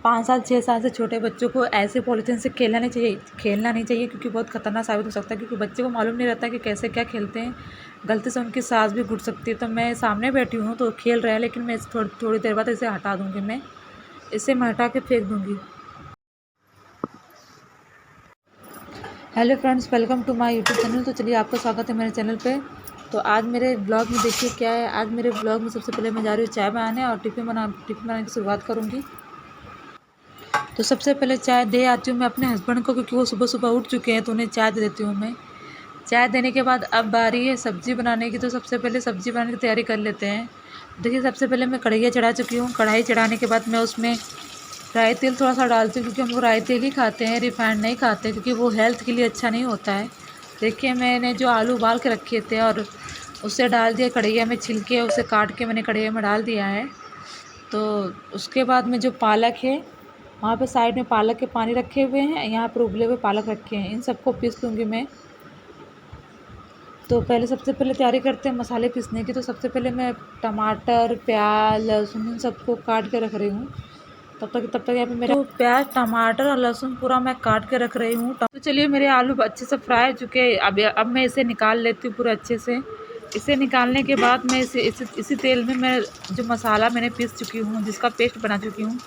5 साल 6 साल से छोटे बच्चों को ऐसे पॉलीथीन से खेलना नहीं चाहिए क्योंकि बहुत ख़तरनाक साबित हो सकता है, क्योंकि बच्चे को मालूम नहीं रहता कि कैसे क्या खेलते हैं। गलती से उनकी सांस भी घुट सकती है। तो मैं सामने बैठी हूँ तो खेल रहे हैं, लेकिन मैं थोड़ी देर बाद इसे हटा दूँगी। मैं हटा के फेंक दूँगी। Hello friends, welcome to my YouTube channel. तो चलिए, आपका स्वागत है मेरे चैनल पे। तो आज मेरे ब्लॉग में देखिए क्या है। आज मेरे ब्लॉग में सबसे पहले मैं जा रही हूँ चाय बनाने और टिफ़िन बनाने की शुरुआत करूँगी। तो सबसे पहले चाय दे आती हूँ मैं अपने हस्बैंड को, क्योंकि वो सुबह सुबह उठ चुके हैं, तो उन्हें चाय दे देती हूँ मैं। चाय देने के बाद अब बारी है सब्ज़ी बनाने की। तो सबसे पहले सब्ज़ी बनाने की तैयारी कर लेते हैं। देखिए, सबसे पहले मैं कढ़ाई चढ़ा चुकी हूँ। कढ़ाई चढ़ाने के बाद मैं उसमें राई तेल थोड़ा सा डालती हूँ, क्योंकि हम लोग राई तेल ही खाते हैं, रिफाइंड नहीं खाते, क्योंकि वो हेल्थ के लिए अच्छा नहीं होता है। देखिए, मैंने जो आलू उबाल के रखे थे और उसे डाल दिया कढ़ैया में, छिलके उसे काट के मैंने कढ़ैया में डाल दिया है। तो उसके बाद में जो पालक है, वहाँ पे साइड में पालक के पानी रखे हुए हैं, यहाँ पर उबले हुए पालक रखे हैं, इन सबको पीस लूँगी मैं। तो सबसे पहले तैयारी करते हैं मसाले पीसने की। तो सबसे पहले मैं टमाटर, प्याज, लहसुन इन सबको काट के रख रही हूँ। तब तक यहाँ पे मेरा प्याज, टमाटर और लहसुन पूरा मैं काट के रख रही हूँ। तो चलिए, मेरे आलू अच्छे से फ्राई हो चुके हैं। अब मैं इसे निकाल लेती हूँ पूरा अच्छे से। इसे निकालने के बाद मैं इसी तेल में मैं जो मसाला मैंने पीस चुकी हूँ, जिसका पेस्ट बना चुकी हूँ,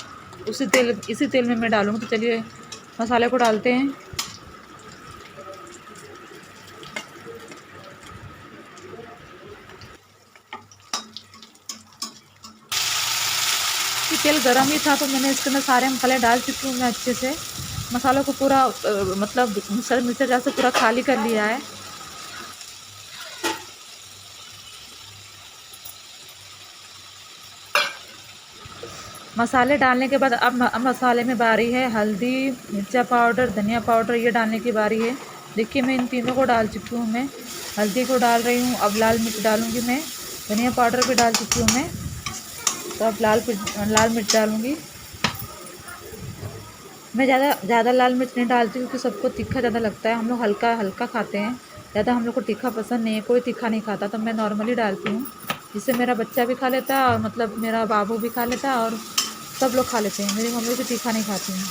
इसी तेल में मैं डालूँगी। तो चलिए, मसाले को डालते हैं। तेल गरम ही था, तो मैंने इसके अंदर सारे मसाले डाल चुकी हूँ मैं अच्छे से। मसालों को पूरा मतलब मिक्सर जार से पूरा खाली कर लिया है। मसाले डालने के बाद अब मसाले में बारी है हल्दी, मिर्चा पाउडर, धनिया पाउडर, ये डालने की बारी है। देखिए, मैं इन तीनों को डाल चुकी हूँ। मैं हल्दी को डाल रही हूँ, अब लाल मिर्च डालूँगी मैं। धनिया पाउडर भी डाल चुकी हूँ मैं, तो अब लाल मिर्च डालूँगी मैं। ज़्यादा लाल मिर्च नहीं डालती, क्योंकि सबको तीखा ज़्यादा लगता है। हम लोग हल्का हल्का खाते हैं, ज़्यादा हम लोग को तीखा पसंद नहीं है, कोई तीखा नहीं खाता। तो मैं नॉर्मली डालती हूँ, जिससे मेरा बच्चा भी खा लेता है, और मतलब मेरा बाबू भी खा लेता है, और सब लोग खा लेते हैं। मेरी मम्मी भी तीखा नहीं खाती हैं।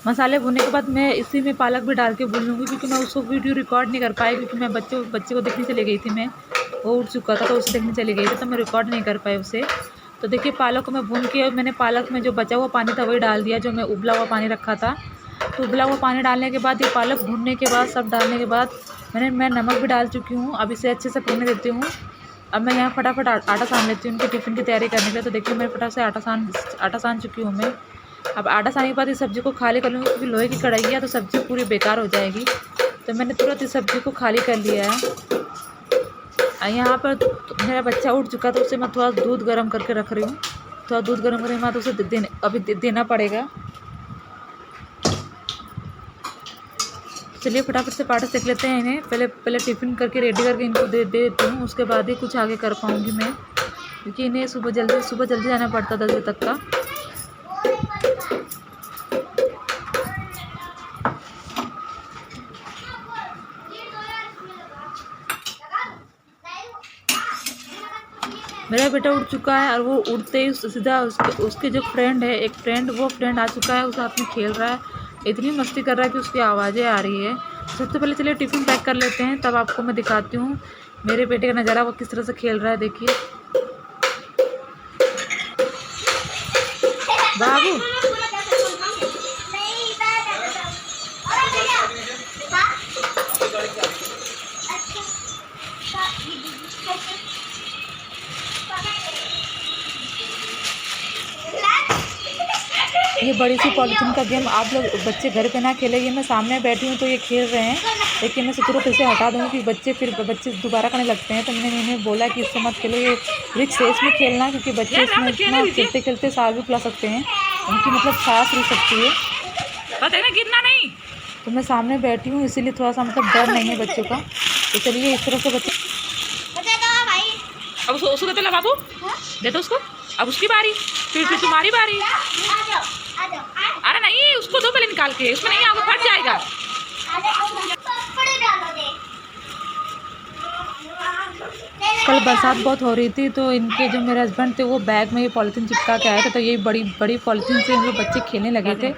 मसाले भुनने के बाद मैं इसी में पालक भी डाल के भून लूँगी, क्योंकि मैं उसको वीडियो रिकॉर्ड नहीं कर पाई, क्योंकि मैं बच्चे को देखने चली गई थी। मैं वो उठ चुका था, तो उसे देखने चली गई थी, तो मैं रिकॉर्ड नहीं कर पाई उसे। तो देखिए, पालक को मैं भून के, मैंने पालक में जो बचा हुआ पानी था वही डाल दिया, जो मैं उबला हुआ पानी रखा था। तो उबला हुआ पानी डालने के बाद, ये पालक भूनने के बाद, सब डालने के बाद मैं नमक भी डाल चुकी हूँ। अब इसे अच्छे से भूनने देती हूँ। अब मैं यहाँ फटाफट आटा सान लेती हूँ उनके टिफ़िन की तैयारी करने के लिए। तो देखिए, मैं फटाफट से आटा सान चुकी हूँ मैं। अब आटा सानने के बाद इस सब्ज़ी को खाली कर लूँगी, क्योंकि लोहे की कढ़ाई है, तो सब्ज़ी पूरी बेकार हो जाएगी। तो मैंने तुरंत इस सब्ज़ी को खाली कर लिया है। यहाँ पर मेरा बच्चा उठ चुका, तो उसे मैं थोड़ा दूध गर्म करके रख रही हूँ। थोड़ा दूध गर्म करने के बाद उसे अभी देना पड़ेगा। चलिए, फटाफट से पाटा सेक लेते हैं इन्हें। पहले टिफ़िन करके रेडी करके इनको दे देती हूँ, उसके बाद ही कुछ आगे कर पाऊँगी मैं, क्योंकि इन्हें सुबह जल्दी जाना पड़ता 10 बजे तक का। मेरा बेटा उठ चुका है, और वो उठते ही सीधा उसके जो फ्रेंड है, वो फ्रेंड आ चुका है, उस साथ में खेल रहा है। इतनी मस्ती कर रहा है कि उसकी आवाज़ें आ रही है। सबसे पहले चलिए टिफ़िन पैक कर लेते हैं, तब आपको मैं दिखाती हूँ मेरे बेटे का नज़ारा, वो किस तरह से खेल रहा है। देखिए, बाबू ये बड़ी सी पॉलीथीन का गेम आप लोग बच्चे घर पे ना खेले। ये मैं सामने बैठी हूँ तो ये खेल रहे हैं, लेकिन मैं तुरंत इसे हटा दूँगी, कि बच्चे दोबारा करने लगते हैं। तो मैंने इन्हें बोला कि इससे मत खेलो, ये रिक्स है इसमें खेलना, क्योंकि बच्चे इसमें इतना खेलते खेलते सांस भी फुला सकते हैं, उनकी मतलब सांस रुक सकती है। गिरना नहीं। तो मैं सामने बैठी हूँ, इसीलिए थोड़ा सा मतलब डर नहीं है बच्चों का। तो चलिए, इस तरह से बच्चे अब उसको देते ला बाबू, दे दो उसको। अब उसकी बारी, फिर तुम्हारी बारी। अरे नहीं, उसको दो पहले निकाल के, उसमें नहीं आगे फट जाएगा। कल बरसात बहुत हो रही थी तो इनके जो मेरे हस्बैंड थे वो बैग में ये पॉलीथीन चिपका के आए थे, तो यही बड़ी बड़ी पॉलीथीन से हम लोग बच्चे खेलने लगे थे।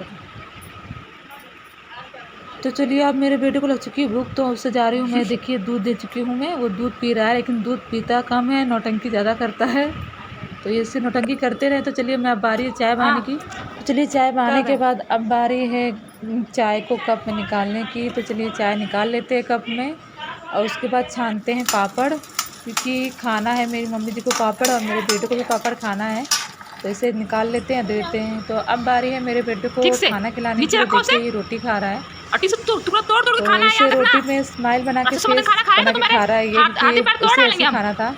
तो चलिए अब मेरे बेटे को लग चुकी है भूख, तो उससे जा रही हूँ मैं। देखिए दूध दे चुकी हूँ मैं, वो दूध पी रहा है लेकिन दूध पीता कम है, नौटंकी ज़्यादा करता है। तो ये इससे नौटंकी करते रहे। तो चलिए मैं अब बारी है चाय बनाने की। तो चलिए चाय बनाने के बाद अब बारी है चाय को कप में निकालने की। तो चलिए चाय निकाल लेते हैं कप में और उसके बाद छानते हैं पापड़, क्योंकि खाना है मेरी मम्मी जी को पापड़ और मेरे बेटे को भी पापड़ खाना है। तो इसे निकाल लेते हैं, देते हैं। तो अब बारी है मेरे बेटे को खाना खिलाने की। देखिए ये रोटी खा रहा है, तो इसे रोटी में स्माइल बना के फेस बना के खा रहा है ये, क्योंकि इसे ऐसे खाना था।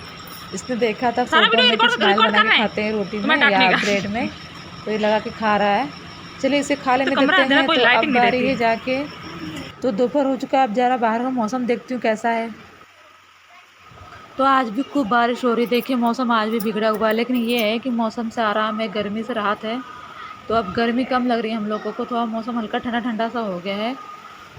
इसने देखा था फोटो में कि स्माइल बना के खाते हैं रोटी में या ब्रेड में, तो ये लगा के खा रहा है। चलिए इसे खा लेने देते हैं। तो अब बारी है जाके, तो दोपहर हो चुका है, अब जरा बाहर का मौसम देखती हूँ कैसा है। तो आज भी खूब बारिश हो रही। देखिए मौसम आज भी बिगड़ा हुआ है, लेकिन ये है कि मौसम से आराम है, गर्मी से राहत है। तो अब गर्मी कम लग रही है हम लोगों को, थोड़ा मौसम हल्का ठंडा ठंडा सा हो गया है,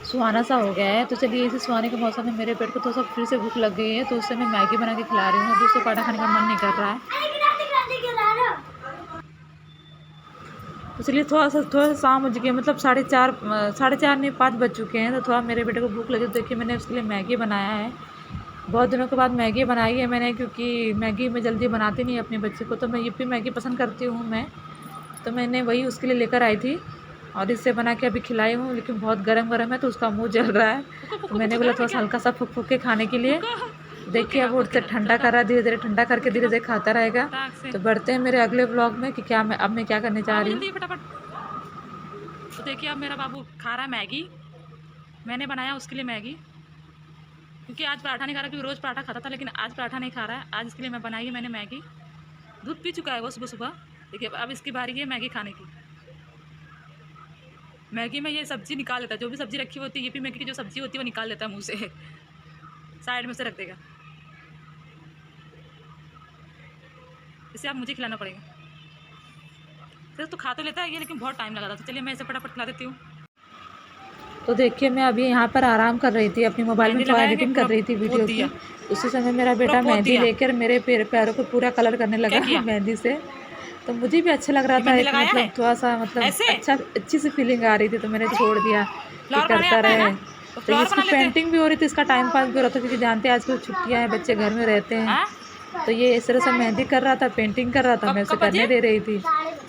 सुहाना सा हो गया है। तो चलिए इसे सुहाने के मौसम में मेरे पेट को थोड़ा सा फिर से भूख लग गई है, तो उससे मैं मैगी बना के खिला रही हूँ। अभी उससे पराठा खाने का मन नहीं कर रहा है। तो चलिए थोड़ा सा शाम हो चुकी है, मतलब 4:30 नहीं 5 बज चुके हैं। तो थोड़ा मेरे बेटे को भूख लगी, तो देखिए मैंने उसके लिए मैगी बनाया है। बहुत दिनों के बाद मैगी बनाई है मैंने, क्योंकि मैगी में जल्दी बनाती नहीं अपने बच्चे को, तो मैं यिप्पी मैगी पसंद करती हूँ मैं। तो मैंने वही उसके लिए लेकर आई थी और इससे बना के अभी खिलाई हूँ, लेकिन बहुत गरम गरम है तो उसका मुंह जल रहा है। तो मैंने बोला थोड़ा सा हल्का सा फूक फूक के खाने के लिए। देखिए अब उससे ठंडा कर रहा है, धीरे धीरे ठंडा करके धीरे धीरे खाता रहेगा। तो बढ़ते हैं मेरे अगले व्लॉग में कि क्या मैं क्या करने जा रही हूँ। तो देखिए अब मेरा बाबू खा रहा है मैगी, मैंने बनाया उसके लिए मैगी, क्योंकि आज पराठा नहीं खा रहा, क्योंकि रोज़ पराठा खाता था लेकिन आज पराठा नहीं खा रहा है। आज इसके लिए मैं बनाई है मैंने मैगी। दूध पी चुका है वो सुबह सुबह। देखिए अब इसकी बारी है मैगी खाने की। मैगी में ये सब्ज़ी निकाल लेता है, जो भी सब्ज़ी रखी होती है ये भी मैगी की जो सब्ज़ी होती है वो निकाल लेता है मुँह से, साइड में से रख देगा। इसे अब मुझे खिलाना पड़ेगा। फिर तो खा तो लेता है ये, लेकिन बहुत टाइम लगा था। तो चलिए मैं इसे फटाफट खिला देती हूँ। तो देखिए मैं अभी यहाँ पर आराम कर रही थी, अपनी मोबाइल में थोड़ा एडिटिंग कर रही थी वीडियो की। उसी समय मेरा बेटा मेहंदी लेकर मेरे पैरों को पूरा कलर करने लगा मेहंदी से। तो मुझे भी अच्छा लग रहा था, मतलब थोड़ा सा मतलब अच्छी सी फीलिंग आ रही थी, तो मैंने छोड़ दिया कि करता रहे। तो इसकी पेंटिंग भी हो रही थी, इसका टाइम पास भी हो रहा था, क्योंकि जानते हैं आजकल छुट्टियाँ हैं, बच्चे घर में रहते हैं। तो ये इस तरह से मेहंदी कर रहा था, पेंटिंग कर रहा था, मैं उसे करने दे रही थी।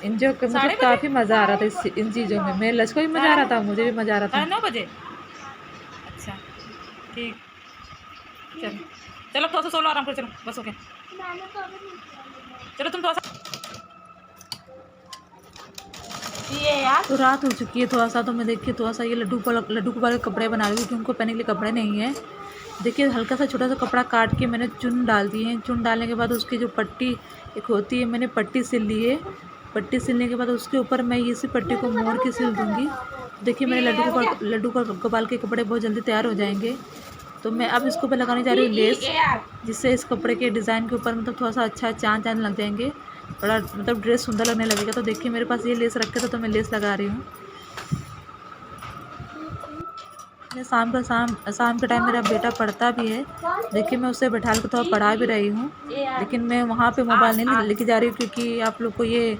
इंजॉय मतलब काफ़ी मज़ा आ रहा था इन चीज़ों में। मेरे लड़के को भी मज़ा आ रहा था, मुझे भी मज़ा आ रहा था। 9 बजे अच्छा ठीक, चलो थोड़ा सा सो लो, आराम करो, चलो बस ओके। चलो तुम थोड़ा सा ये यार। तो रात हो चुकी है थोड़ा सा, तो मैं देखिए थोड़ा सा ये लड्डू गोपाल के कपड़े बना रही हूँ, क्योंकि उनको पहनने के लिए कपड़े नहीं है। देखिए हल्का सा छोटा सा कपड़ा काट के मैंने चुन डाल दिए हैं। चुन डालने के बाद उसकी जो पट्टी एक होती है, मैंने पट्टी सिल ली है। पट्टी सिलने के बाद उसके ऊपर मैं इसी पट्टी को मोड़ के सिल दूँगी। देखिए मेरे लड्डू गोपाल के कपड़े बहुत जल्दी तैयार हो जाएंगे। तो मैं अब इसको पे लगाने जा रही हूँ लेस, जिससे इस कपड़े के डिज़ाइन के ऊपर मतलब थोड़ा सा अच्छा चाँद लग जाएंगे, बड़ा मतलब ड्रेस सुंदर लगने लगेगा। तो देखिए मेरे पास ये लेस रखे थे, तो मैं लेस लगा रही हूँ। शाम के टाइम मेरा बेटा पढ़ता भी है। देखिए मैं उसे बैठा के थोड़ा पढ़ा भी रही हूँ, लेकिन मैं वहाँ पे मोबाइल नहीं लेके जा रही हूँ, क्योंकि आप लोग को ये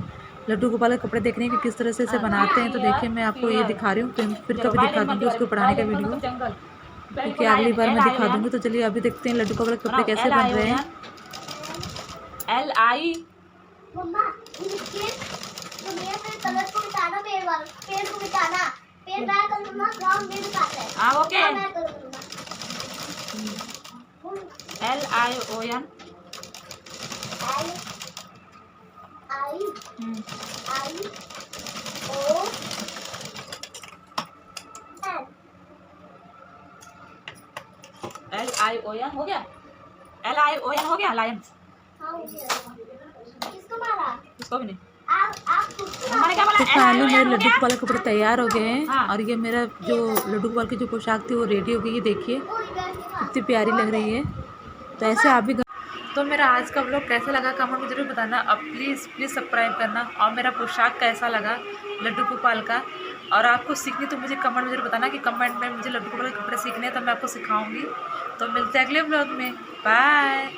लड्डू गोपाल के कपड़े देखने के किस तरह से इसे बनाते हैं। तो देखिए मैं आपको ये दिखा रही हूँ, फिर कभी दिखा दूँगी उसको पढ़ाने का वीडियो, क्योंकि अगली बार मैं दिखा दूँगी। तो चलिए अभी देखते हैं लड्डू गोपाल के कपड़े कैसे बन रहे हैं। LI ओके LION LION हो गया। LION हो गया लायन। किसको मारा? किसको भी नहीं। तो फाइनली मेरे लड्डू गोपाल के कपड़े तैयार हो गए हैं। और ये मेरा जो लड्डू गोपाल की जो पोशाक थी वो रेडी हो गई है। देखिए कितनी प्यारी लग रही है। तो ऐसे आप भी तो मेरा आज का व्लॉग कैसा लगा कमेंट में ज़रूर बताना। अब प्लीज़ प्लीज़ सब्सक्राइब करना। और मेरा पोशाक कैसा लगा लड्डू गोपाल का, और आपको सीखनी तो मुझे कमेंट में ज़रूर बताना कि कमेंट में मुझे लड्डू गोपाल के कपड़े सीखने हैं तो मैं आपको सिखाऊंगी। तो मिलते हैं अगले व्लॉग में। बाय।